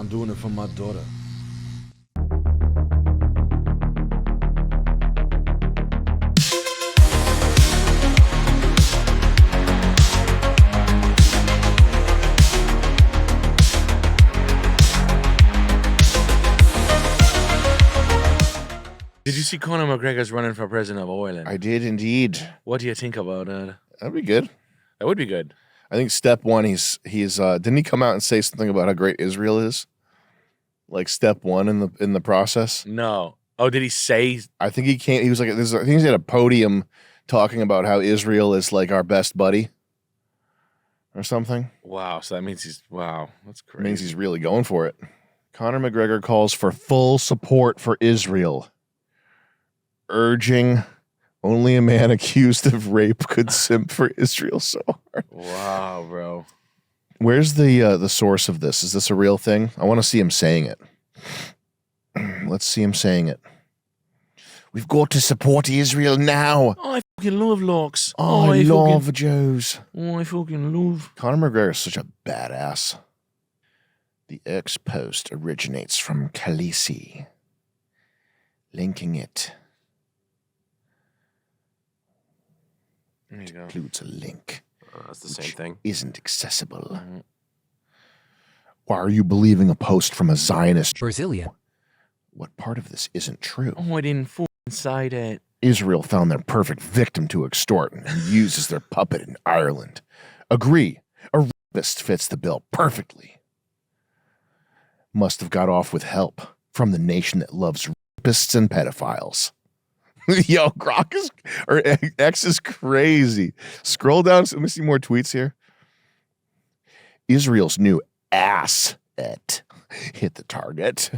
I'm doing it for my daughter. Did you see Conor McGregor's running for president of Ireland? I did indeed. What do you think about that? That'd be good. That would be good. I think step one, he's didn't he come out and say something about how great Israel is? Like step one in the process? No. Oh, did he say? I think he came. He was like, I think he's at a podium talking about how Israel is like our best buddy, or something. Wow. So that means that's crazy. It means he's really going for it. Conor McGregor calls for full support for Israel, urging only a man accused of rape could simp for Israel so hard. Wow, bro. Where's the source of this? Is this a real thing? I want to see him saying it. Let's see him saying it. We've got to support Israel now. Oh, I fucking love locks. Oh, I love Jews. Oh, I fucking love. Conor McGregor is such a badass. The X post originates from Khaleesi, linking it. There you go. Includes a link. That's the same thing. Isn't accessible. Mm-hmm. Why are you believing a post from a Zionist? Brazilian. What part of this isn't true? Oh, I didn't fucking cite it. Israel found their perfect victim to extort and use as their puppet in Ireland. Agree. A rapist fits the bill perfectly. Must have got off with help from the nation that loves rapists and pedophiles. Yo, Grok or X is crazy. Scroll down. Let me see more tweets here. Israel's new asset hit the target.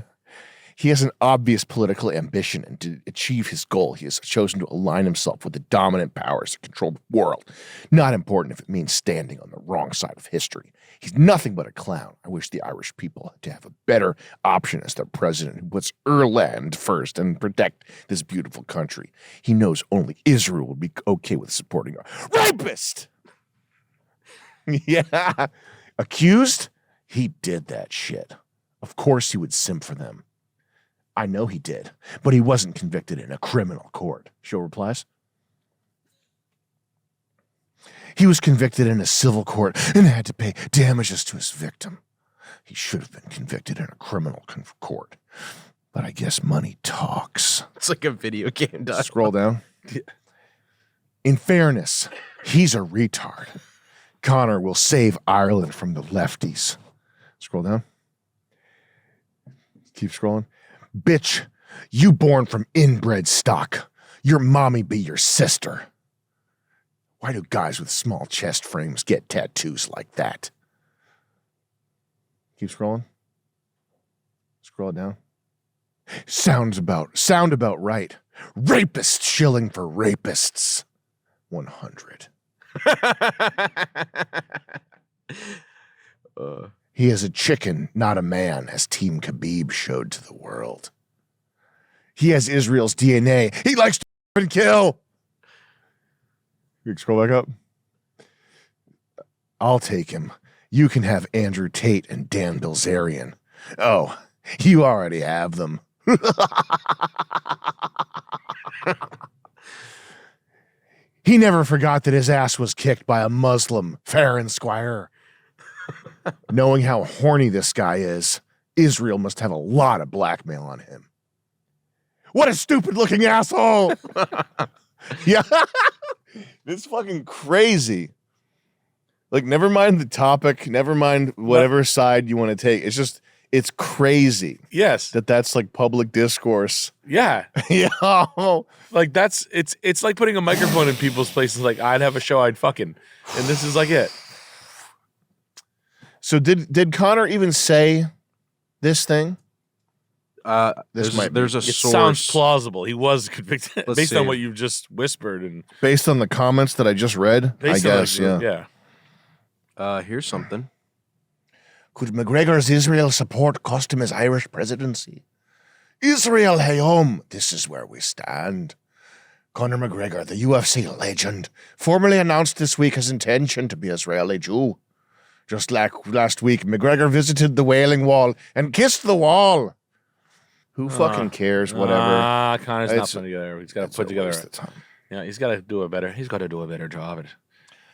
He has an obvious political ambition, and to achieve his goal, he has chosen to align himself with the dominant powers that control the world. Not important if it means standing on the wrong side of history. He's nothing but a clown. I wish the Irish people had to have a better option as their president who puts Ireland first and protect this beautiful country. He knows only Israel would be okay with supporting a rapist. Yeah. Accused? He did that shit. Of course he would simp for them. I know he did, but he wasn't convicted in a criminal court. Show replies. He was convicted in a civil court and had to pay damages to his victim. He should have been convicted in a criminal court. But I guess money talks. It's like a video game. Scroll down. In fairness, he's a retard. Conor will save Ireland from the lefties. Scroll down. Keep scrolling. Bitch, you born from inbred stock. Your mommy be your sister. Why do guys with small chest frames get tattoos like that? Keep scrolling. Scroll it down. Sound about right. Rapist shilling for rapists. 100. He is a chicken, not a man, as Team Khabib showed to the world. He has Israel's DNA. He likes to and kill. You can scroll back up. I'll take him. You can have Andrew Tate and Dan Bilzerian. Oh, you already have them. He never forgot that his ass was kicked by a Muslim, fair and squire. Knowing how horny this guy is, Israel must have a lot of blackmail on him. What a stupid-looking asshole! Yeah, it's fucking crazy. Like, never mind the topic, never mind whatever side you want to take. It's just, it's crazy. Yes. That's like public discourse. Yeah. Yeah. Like it's like putting a microphone in people's places. Like, I'd have a show, I'd fucking, and this is like it. So did Conor even say this thing? There's a It source. sounds plausible. He was convicted Let's based see. on what you just whispered, and Based on the comments that I just read, I based on guess, yeah. yeah. Here's something. Could McGregor's Israel support cost him his Irish presidency? Israel Hayom, this is where we stand. Conor McGregor, the UFC legend, formally announced this week his intention to be Israeli Jew. Just like last week, McGregor visited the Wailing Wall and kissed the wall. Who fucking cares? Whatever. Connor's not putting together. He's got to put together. Time. Yeah, he's got to do a better. He's got to do a better job at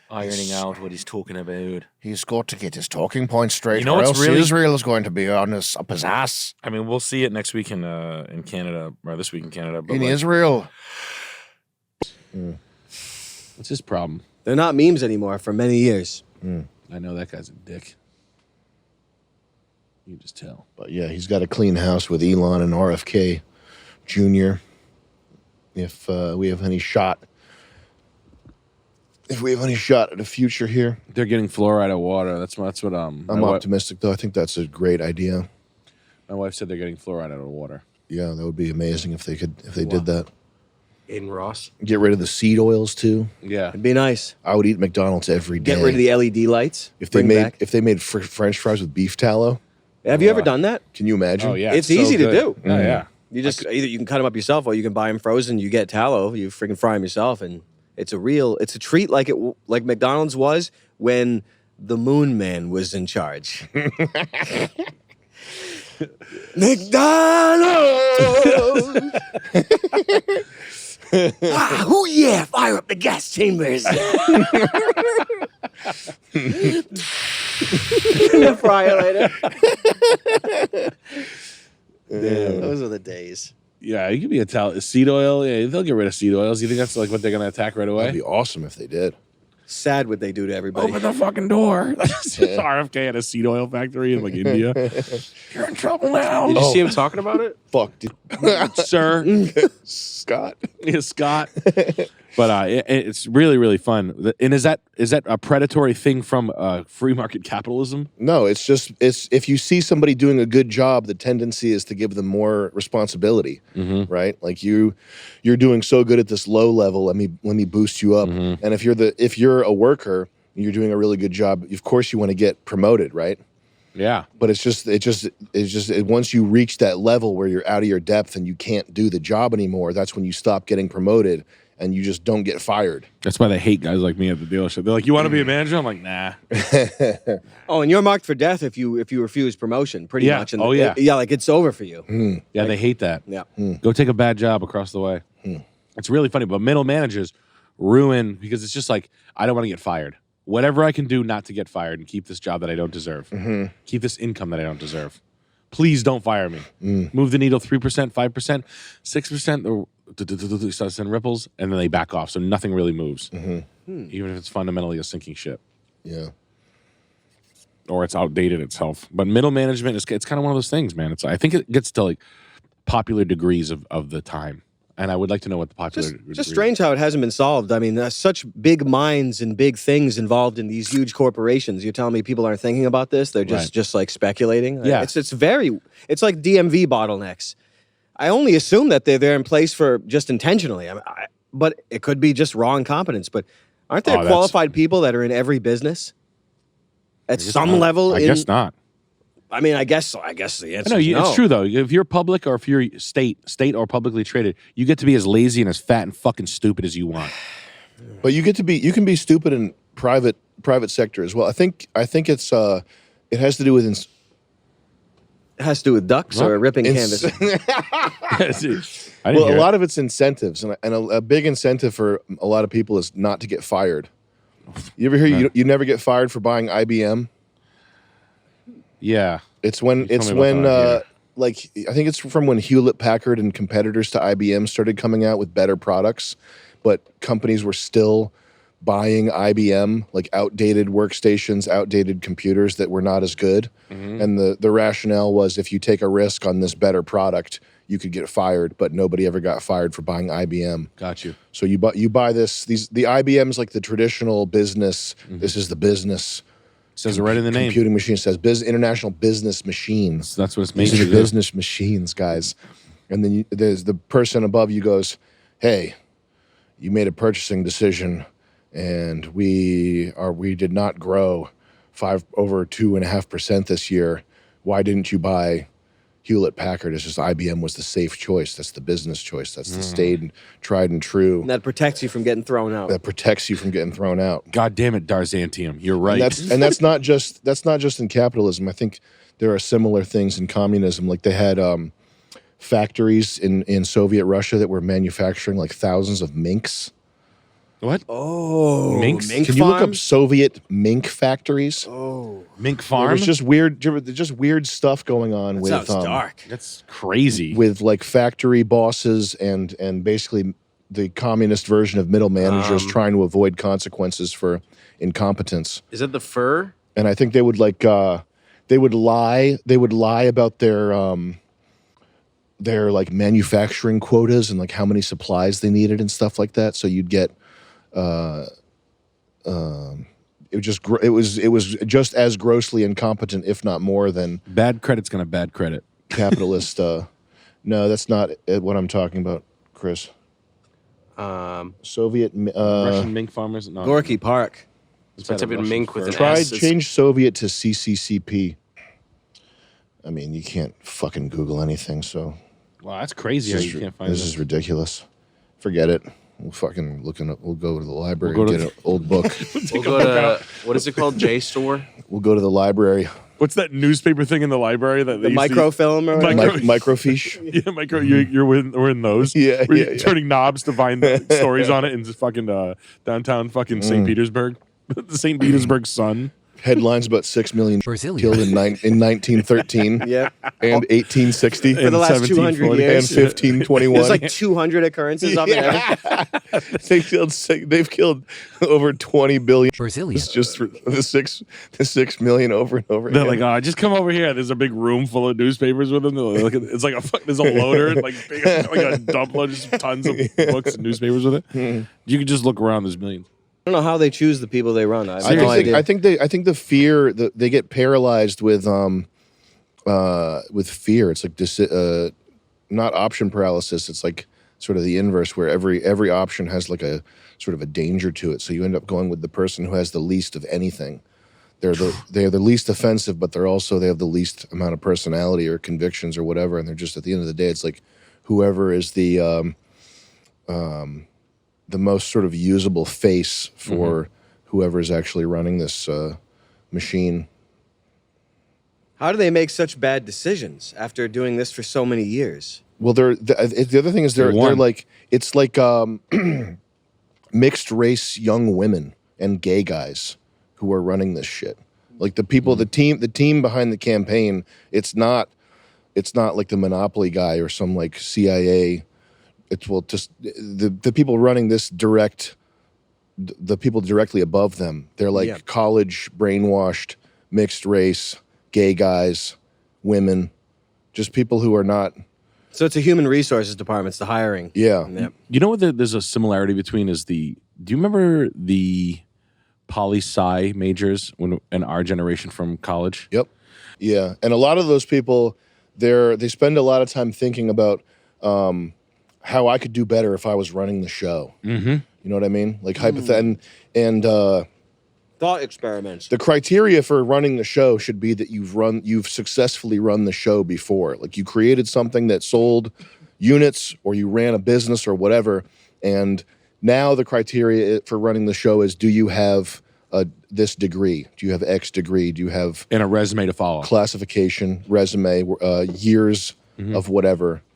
ironing out what he's talking about. He's got to get his talking points straight, You know or what's else really- Israel is going to be on his up his ass I mean, we'll see it next week in Canada, or this week in Canada. But in like, Israel. what's his problem? They're not memes anymore for many years. I know that guy's a dick. You can just tell. But yeah, he's got a clean house with Elon and RFK Jr. If we have any shot. If we have any shot at a future here. They're getting fluoride of water. That's what I'm optimistic, though. I think that's a great idea. My wife said they're getting fluoride out of water. Yeah, that would be amazing if they did that. Aiden Ross. Get rid of the seed oils too. Yeah. It'd be nice. I would eat McDonald's every day. Get rid of the LED lights. if they Bring made back. French fries with beef tallow. Have you ever done that? Can you imagine? Oh yeah. It's so easy to good. do. Oh yeah. You just either you can cut them up yourself, or you can buy them frozen. You get tallow. You freaking fry them yourself, and it's a treat like like McDonald's was when the Moonman was in charge. McDonald's. Oh yeah! Fire up the gas chambers. The fryer later. Those are the days. Yeah, you could be a seed oil. Yeah, they'll get rid of seed oils. You think that's like what they're gonna attack right away? That'd be awesome if they did. Sad what they do to everybody. Open the fucking door. RFK at a seed oil factory in like India. You're in trouble now. Did you see him talking about it? Fuck, dude. Sir? Scott. Yeah, Scott. But it's really, really fun. And is that a predatory thing from free market capitalism? No, it's if you see somebody doing a good job, the tendency is to give them more responsibility, right? Like you're doing so good at this low level, let me boost you up. And if you're a worker, and you're doing a really good job, of course you want to get promoted, right? Yeah. But once you reach that level where you're out of your depth and you can't do the job anymore, that's when you stop getting promoted. And you just don't get fired. That's why they hate guys like me at the dealership. They're like, "You want to be a manager?" I'm like, "Nah." Oh, and you're marked for death if you refuse promotion, pretty Yeah. much. Oh, yeah. Yeah, like it's over for you. Yeah, they hate that. Yeah. Go take a bad job across the way. It's really funny, but middle managers ruin because it's just like I don't want to get fired. Whatever I can do not to get fired and keep this job that I don't deserve, keep this income that I don't deserve. Please don't fire me. Move the needle 3%, 5%, 6%. Or starts in ripples, and then they back off, so nothing really moves, even if it's fundamentally a sinking ship. Yeah. Or it's outdated itself. But middle management it's kind of one of those things, man. I think it gets to like popular degrees of the time, and I would like to know what the popular. Just strange how it hasn't been solved. I mean, there's such big minds and big things involved in these huge corporations. You're telling me people aren't thinking about this? They're just like speculating. Yeah, it's like DMV bottlenecks. I only assume that they're in place for just intentionally. But it could be just raw incompetence. But aren't there qualified people that are in every business at some level? I guess not. I mean, I guess the answer is no. It's true though. If you're public or if you're state or publicly traded, you get to be as lazy and as fat and fucking stupid as you want. But you can be stupid in private sector as well. I think it's it has to do with It has to do with ducks or ripping canvas. A lot of it's incentives, and a big incentive for a lot of people is not to get fired. You ever hear you never get fired for buying IBM? Yeah, it's when like I think it's from when Hewlett Packard and competitors to IBM started coming out with better products, but companies were still buying IBM, like outdated workstations, outdated computers that were not as good. And the rationale was if you take a risk on this better product, you could get fired, but nobody ever got fired for buying IBM. Got you. So you buy the IBM's like the traditional business. This is the business. Says it right in the name. Computing machine says International Business Machines. That's what it's made These to are do. business machines, guys. And then there's the person above you goes, "Hey, you made a purchasing decision, and we did not grow over 2.5% this year. Why didn't you buy Hewlett Packard. It's just IBM was the safe choice. That's the business choice. That's the staid, tried and true. And that protects you from getting thrown out. That protects you from getting thrown out. God damn it, Darzantium. You're right. And that's not just in capitalism. I think there are similar things in communism. Like they had factories in Soviet Russia that were manufacturing like thousands of minks. What? Oh, Minks? mink Can you look up farms? Soviet mink factories? Oh, Mink It farm? was just weird. Just weird stuff going on that with sounds dark. That's crazy. with like factory bosses and basically the communist version of middle managers trying to avoid consequences for incompetence. Is it the fur? And I think they would like they would lie about their like manufacturing quotas and like how many supplies they needed and stuff like that. So you'd get it was just as grossly incompetent, if not more, than Bad credit's gonna bad credit. capitalist. No, that's not what I'm talking about, Chris. Soviet. Russian mink farmers? No. Gorky Park. I type in mink with an Try S. change Soviet to CCCP. I mean, you can't fucking Google anything, so Wow, that's crazy how you can't find this this. is ridiculous. Forget it. We'll fucking we'll go to the library We'll go and to get an old book. We'll go to, what is it called? JSTOR? We'll go to the library. What's that newspaper thing in the library that The microfilm or Mic- whatever? Microfiche. Yeah, micro. We're in those. Yeah, Where yeah, you're yeah. turning knobs to find stories on it in fucking downtown fucking St. Petersburg, the St. Petersburg Sun. Headlines about 6 million Brazilian. killed in 1913 Yeah. and 1860 For the last 200 and years. 1521. There's like 200 occurrences of it. They've killed over 20 billion. Brazilian. It's just for the 6 million over and over They're again. like, oh, just come over here. There's a big room full of newspapers with them. It's like there's a loader, like a dump load, just tons of books and newspapers with it. You can just look around. There's millions. I don't know how they choose the people they run. I have I no idea. think the fear that they get paralyzed with fear. It's like not option paralysis. It's like sort of the inverse, where every option has like a sort of a danger to it. So you end up going with the person who has the least of anything. They're the least offensive, but they have the least amount of personality or convictions or whatever. And they're just, at the end of the day, it's like whoever is the most sort of usable face for whoever is actually running this machine. How do they make such bad decisions after doing this for so many years? Well, the other thing is they're like, it's like mixed race young women and gay guys who are running this shit. Like the people, the team behind the campaign, it's not like the Monopoly guy or some like CIA. It's just the people running this the people directly above them. They're like college brainwashed, mixed race, gay guys, women, just people who are not. So it's a human resources department. It's the hiring. Yeah. Yep. You know what? There's a similarity between is do you remember the poli-sci majors in our generation from college? Yep. Yeah. And a lot of those people, they spend a lot of time thinking about how I could do better if I was running the show. Mm-hmm. You know what I mean? Like and Thought experiments. the criteria for running the show should be that you've successfully run the show before. Like you created something that sold units, or you ran a business or whatever. And now the criteria for running the show is, do you have this degree? Do you have X degree? Do you have And a resume to follow. classification, resume, years of whatever?